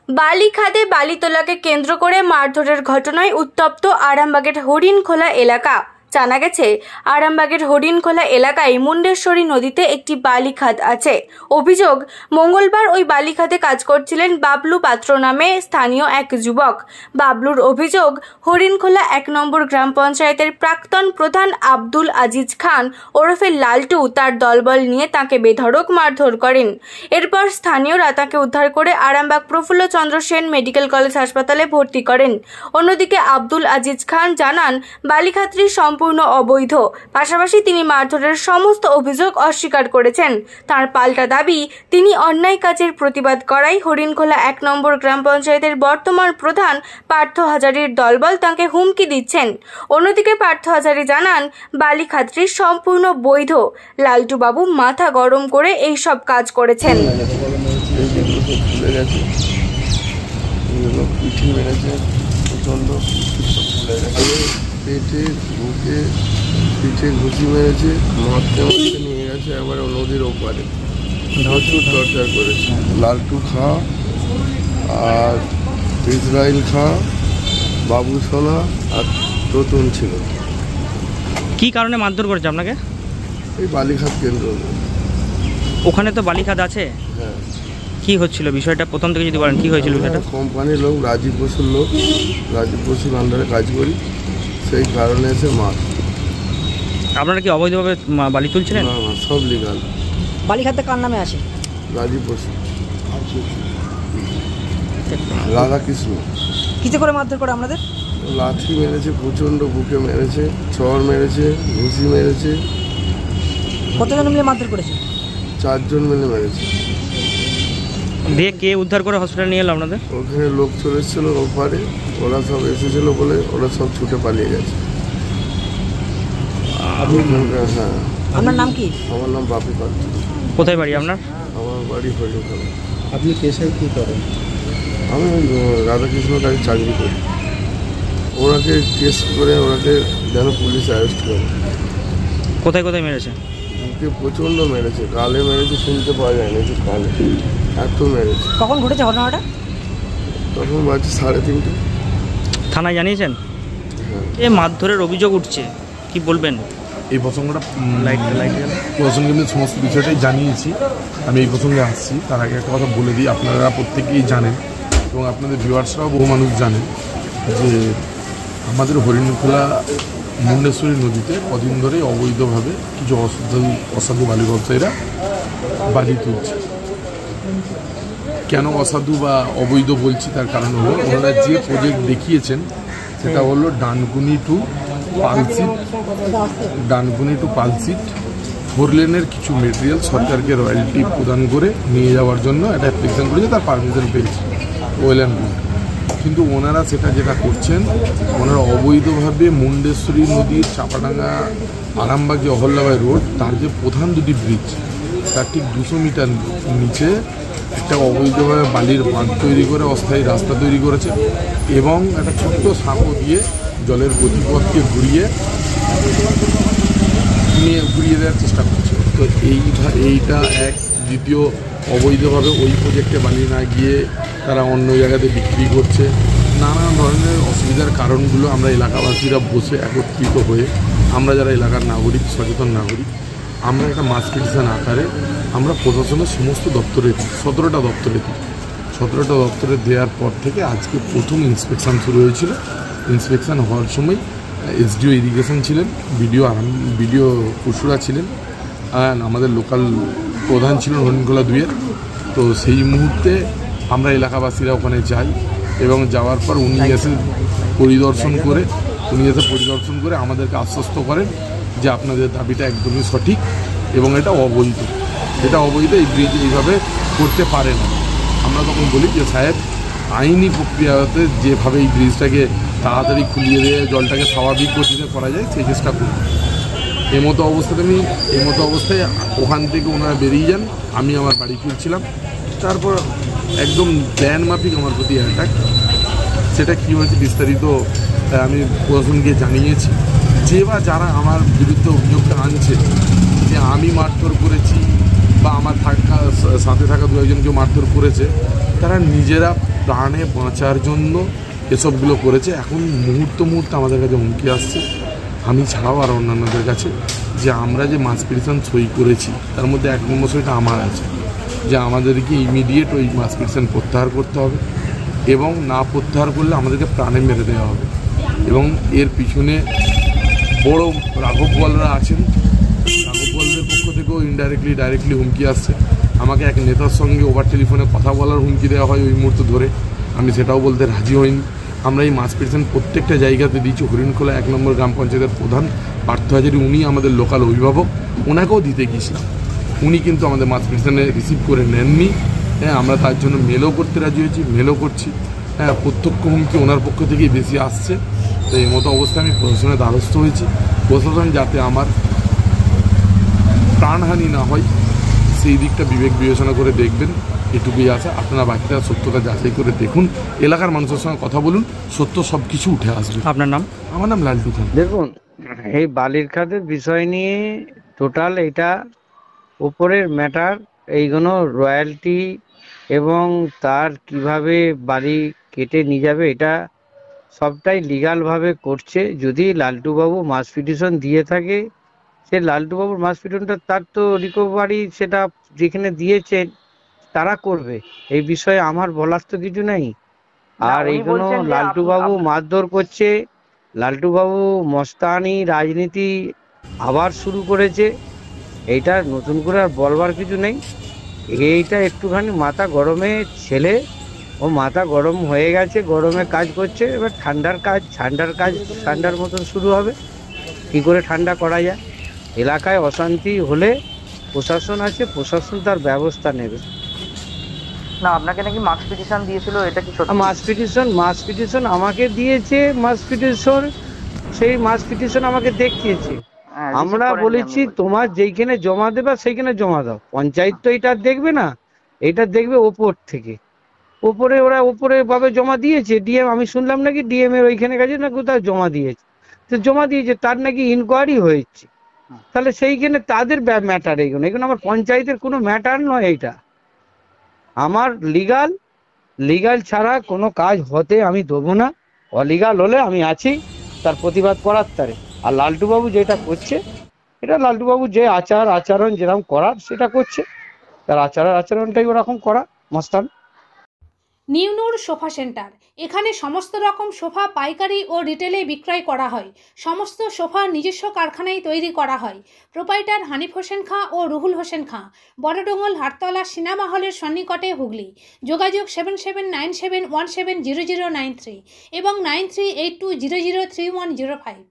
বালি খাদে বালি তোলাকে কেন্দ্র করে মারধরের ঘটনায় উত্তপ্ত আরামবাগের হরিণখোলা এলাকা। জানা গেছে, আরামবাগের হরিণখোলা এলাকায় মুন্ডেশ্বরী নদীতে একটি বালি খাদ আছে। অভিযোগ, মঙ্গলবার ওই বালি খাদে কাজ করছিলেন বাবলু পাত্র নামে স্থানীয় এক যুবক। বাবলুর অভিযোগ, হরিণখোলা ১ নম্বর গ্রাম পঞ্চায়েতের প্রাক্তন প্রধান আব্দুল আজিজ খান ওরফে লালটু তার দলবল নিয়ে তাকে বেধড়ক মারধর করেন। এরপর স্থানীয়রা তাকে উদ্ধার করে আরামবাগ প্রফুল্লচন্দ্র সেন মেডিকেল কলেজ হাসপাতালে ভর্তি করেন। অন্যদিকে আব্দুল আজিজ খান জানান, বালিখাতটি সম্পূর্ণ অবৈধ। পাশাপাশি তিনি মারধরের সমস্ত অভিযোগ অস্বীকার করেছেন। তার পাল্টা দাবি, তিনি অন্যায় কাজের প্রতিবাদ করায় হরিণখোলা ১ নম্বর গ্রাম পঞ্চায়েতের বর্তমান প্রধান পার্থ হাজারির দলবল তাকে হুমকি দিচ্ছেন। অন্যদিকে পার্থ হাজারি জানান, বালিখাতটি সম্পূর্ণ বৈধ। লালটু বাবু মাথা গরম করে এই সব কাজ করেছেন। পেটে বুকে পিঠে ঘুষি মেরেছে, মারতে মারতে নিয়ে গেছে একবার নদীর ওপারে, প্রচুর টর্চার করেছে। লালটু খা আর ইসরায়েল খা, বাবু সোনা আর প্রতুল ছিল। কি কারণে মারধর করেছে আপনাকে? এই বালিখাত কেন্দ্র। ওখানে তো বালিখাত আছে। হ্যাঁ। কি হচ্ছিল বিষয়টা প্রথম থেকে যদি বলেন, কি হয়েছিল বিষয়টা? কোম্পানির লোক, রাজীব বসুর লোক, রাজীব বসুর আন্ডারে কাজ করি, সেই কারণে এসে মার। আপনারা কি অবৈধভাবে বালি তুলছিলেন? না, সব লিগাল। বালিখাতে কার নামে আছে? রাজীব বসু, রাধাকৃষ্ণ। কিতে করে মারধর করে আপনাদের? লাঠি মেরেছে, প্রচণ্ড বুকে মেরেছে, চড় মেরেছে, ঘুষি মেরেছে। কতজন মিলে মারধর করেছে? 4 জন মিলে মেরেছে। দিয়ে কে উদ্ধার করে হসপিটালে নিয়ে এলো আপনাদের? ওখানে লোক চলে এসেছিল ওপারে, ওরা সব এসেছিল বলে ওরা সব ছুটে পালিয়ে গেছে। হ্যাঁ। আপনার নাম কি? আমার নাম বাপি পাত্র। কোথায় বাড়ি আপনার? আমার বাড়ি হরিণখোলা। আপনি পেশায় কী করেন? আমি রাধাকৃষ্ণর কাছে চাকরি করি। ওনাকে কেস করে ওনাকে যেন পুলিশ অ্যারেস্ট করে। কোথায় কোথায় মেরেছে? বুকে প্রচণ্ড মেরেছে, গালে মেরেছে, শুনতে পাওয়া যায় না, একটু কালে এত মেরেছে। কখন ঘটেছে ঘটনাটা? তখন বাজে 3:30। থানায় জানিয়েছেন? হ্যাঁ। এ মারধরের অভিযোগ উঠছে, কি বলবেন? এই প্রসঙ্গটা প্রসঙ্গে আমি সমস্ত বিষয়টাই জানিয়েছি। আমি এই প্রসঙ্গে আসছি, তার আগে একটা কথা বলে দিই, আপনারা প্রত্যেকেই জানেন এবং আপনাদের ভিউয়ার্সরাও বহু মানুষ জানেন যে আমাদের হরিণখোলা মুন্ডেশ্বরী নদীতে কদিন ধরে অবৈধভাবে কিছু অসাধু বালি ব্যবসায়ীরা বালি তুলছে। কেন অসাধু বা অবৈধ বলছি তার কারণ হলো, ওনারা যে প্রজেক্ট দেখিয়েছেন সেটা হলো ডানকুনি টু পালসিট 4 লেনের কিছু মেটেরিয়াল সরকারকে রয়্যালটি প্রদান করে নিয়ে যাওয়ার জন্য একটা অ্যাপ্লিকেশন করেছে, তার পারমিশন পেয়েছে ওয়েল অ্যান্ড গুড। কিন্তু ওনারা সেটা যেটা করছেন, ওনারা অবৈধভাবে মুন্ডেশ্বরী নদীর চাপাডাঙ্গা আরামবাগ যে অহল্যাবাই রোড, তার যে প্রধান দুটি ব্রিজ, তার ঠিক 200 মিটার নিচে একটা অবৈধভাবে বালির বাঁধ তৈরি করে অস্থায়ী রাস্তা তৈরি করেছে এবং একটা ছোট্ট সাঁকো দিয়ে জলের গতিপথকে ঘুরিয়ে দেওয়ার চেষ্টা করছে। তো এইটা এক। দ্বিতীয়, অবৈধভাবে ওই প্রজেক্টে বালি না গিয়ে তারা অন্য জায়গাতে বিক্রি করছে। নানা ধরনের অসুবিধার কারণগুলো আমরা এলাকাবাসীরা বসে একত্রিত হয়ে, আমরা যারা এলাকার নাগরিক, সচেতন নাগরিক, আমরা একটা মাস পিটিশন আকারে আমরা প্রশাসনের সমস্ত দপ্তরে দিই, 17টা দপ্তরে দিই। 17টা দপ্তরে দেওয়ার পর থেকে আজকে প্রথম ইন্সপেকশান শুরু হয়েছিল। ইন্সপেকশান হওয়ার সময় এসডিও ইরিগেশন ছিলেন, বিডিও কুসুরা ছিলেন, আর আমাদের লোকাল প্রধান ছিলেন হরিণখোলা 2-এর। তো সেই মুহূর্তে আমরা এলাকাবাসীরা ওখানে যাই এবং যাওয়ার পর উনি এসে পরিদর্শন করে আমাদেরকে আশ্বস্ত করেন যে আপনাদের দাবিটা একদমই সঠিক এবং এটা অবৈধ। এই ব্রিজ এইভাবে করতে পারে না। আমরা তখন বলি যে সাহেব, আইনি প্রক্রিয়াতে যেভাবে এই ব্রিজটাকে তাড়াতাড়ি খুলিয়ে দিয়ে জলটাকে স্বাভাবিক গতিতে করা যায় সেই চেষ্টা করি। এই মতো অবস্থায় ওখান থেকে ওনারা বেরিয়ে যান। আমি আমার বাড়ি ফিরছিলাম, তারপর একদম প্ল্যান মাফিক আমার প্রতি অ্যাটাক। সেটা কী হয়েছে বিস্তারিত আমি প্রশাসনকে জানিয়েছি। যে বা যারা আমার বিরুদ্ধে অভিযোগটা আনছে যে আমি মারধর করেছি বা আমার সাথে থাকা দু একজনকে মারধর করেছে, তারা নিজেরা প্রাণে বাঁচার জন্য এসবগুলো করেছে। এখন মুহূর্তে আমাদের কাছে হুমকি আসছে, আমি ছাড়াও আর অন্যান্যদের কাছে, যে আমরা যে মাস পিটিশন সই করেছি তার মধ্যে 1 নম্বর সইটা আমার আছে, যে আমাদেরকে ইমিডিয়েট ওই মাস পিটিশন প্রত্যাহার করতে হবে এবং না প্রত্যাহার করলে আমাদেরকে প্রাণে মেরে দেওয়া হবে। এবং এর পিছনে বড় রাঘব বলরা আছেন, রাঘব বলদের পক্ষ থেকেও ডাইরেক্টলি হুমকি আসছে। আমাকে এক নেতার সঙ্গে ওভার টেলিফোনে কথা বলার হুমকি দেওয়া হয় ওই মুহূর্তে ধরে, আমি সেটাও বলতে রাজি হইনি। আমরা এই মাস পিটিশন প্রত্যেকটা জায়গাতে দিয়েছি। হরিণখোলা 1 নম্বর গ্রাম পঞ্চায়েতের প্রধান পার্থ হাজারি, উনি আমাদের লোকাল অভিভাবক, ওনাকেও দিতে গিয়েছিলাম, উনি কিন্তু আমাদের মাস পিটিশনে রিসিভ করে নেননি। হ্যাঁ, আমরা তার জন্য মেলও করতে রাজি হয়েছি, মেলও করছি। হ্যাঁ, প্রত্যক্ষ হুমকি ওনার পক্ষ থেকেই বেশি আসছে। তো এই মতো অবস্থায় আমি প্রশাসনের দ্বারস্থ হয়েছি। প্রশাসন যাতে আমার প্রাণহানি না হয় সেই দিকটা বিবেক বিবেচনা করে দেখবেন, এটুকুই আছে। আপনারা বাকিটা সত্যতা যাচাই করে দেখুন, এলাকার মানুষের সঙ্গে কথা বলুন, সত্য সব কিছু উঠে আসবে। আপনার নাম? আমার নাম লালটু খান। দেখুন, এই বালির খাতের বিষয় নিয়ে টোটাল এটা উপরের ম্যাটার, এইগুলো রয়্যালটি এবং তার কিভাবে বালি কেটে নিয়ে যাবে এটা সবটাই লিগালভাবে করছে। যদি লালটুবাবু মাস পিটিশন দিয়ে থাকে, সে লালটুবাবুর মাস পিটিশনটা তার তো রিকভারি সেটা যেখানে দিয়েছেন তারা করবে, এই বিষয়ে আমার বলার তো কিছু নেই। আর এইগুলো লালটুবাবু মারধর করছে, লালটুবাবু মস্তানি রাজনীতি আবার শুরু করেছে, এইটা নতুন করে আর বলবার কিছু নেই। এইটা একটুখানি মাথা গরমে ছেলে, ও মাথা গরম হয়ে গেছে, গরমে কাজ করছে। এবার ঠান্ডার কাজ ঠান্ডার মতন শুরু হবে। কী করে ঠান্ডা করা যায়? এলাকায় অশান্তি হলে প্রশাসন আছে, প্রশাসন তার ব্যবস্থা নেবে। না, আপনাকে নাকি মার্কস পিটিশন দিয়েছিল, এটা কি সত্যি? মাস পিটিশন আমাকে দিয়েছে, সেই মাস পিটিশন আমাকে দেখিয়েছে। হ্যাঁ, আমরা receive করেননি বলেছি আপনি বলছেন। তোমার যেইখানে জমা দেবে সেইখানে জমা দাও, পঞ্চায়েত তো এটা দেখবে না, এটা দেখবে ওপর থেকে। ওরা ওপরে ভাবে জমা দিয়েছে, ডিএম আমি শুনলাম নাকি ডিএম এর ওইখানে গেছে না কোথাও জমা দিয়েছে, তো জমা দিয়েছে, তার নাকি ইনকোয়ারি হয়েছে। তাহলে সেইখানে তাদের ম্যাটার, এইগুলো আমার পঞ্চায়েতের কোনো ম্যাটার নয়। এইটা আমার লিগাল ছাড়া কোনো কাজ হতে আমি দেবো না। অলিগাল হলে আমি আছি তার প্রতিবাদ করার তারে। আর লালটুবাবু যেটা করছে, এটা লালটুবাবু যে আচরণ যেরকম করার সেটা করছে, তার আচরণটাই ওরকম করা মস্তান। নিউনুর সোফা সেন্টার, এখানে সমস্ত রকম সোফা পাইকারি ও রিটেলে বিক্রয় করা হয়। সমস্ত সোফা নিজস্ব কারখানায় তৈরি করা হয়। প্রোপাইটার হানিফ হোসেন খাঁ ও রুহুল হোসেন খাঁ, বড়ডোঙ্গল হাটতলা সিনেমা হলের সন্নিকটে, হুগলি। যোগাযোগ 7797170093 এবং 9382003105।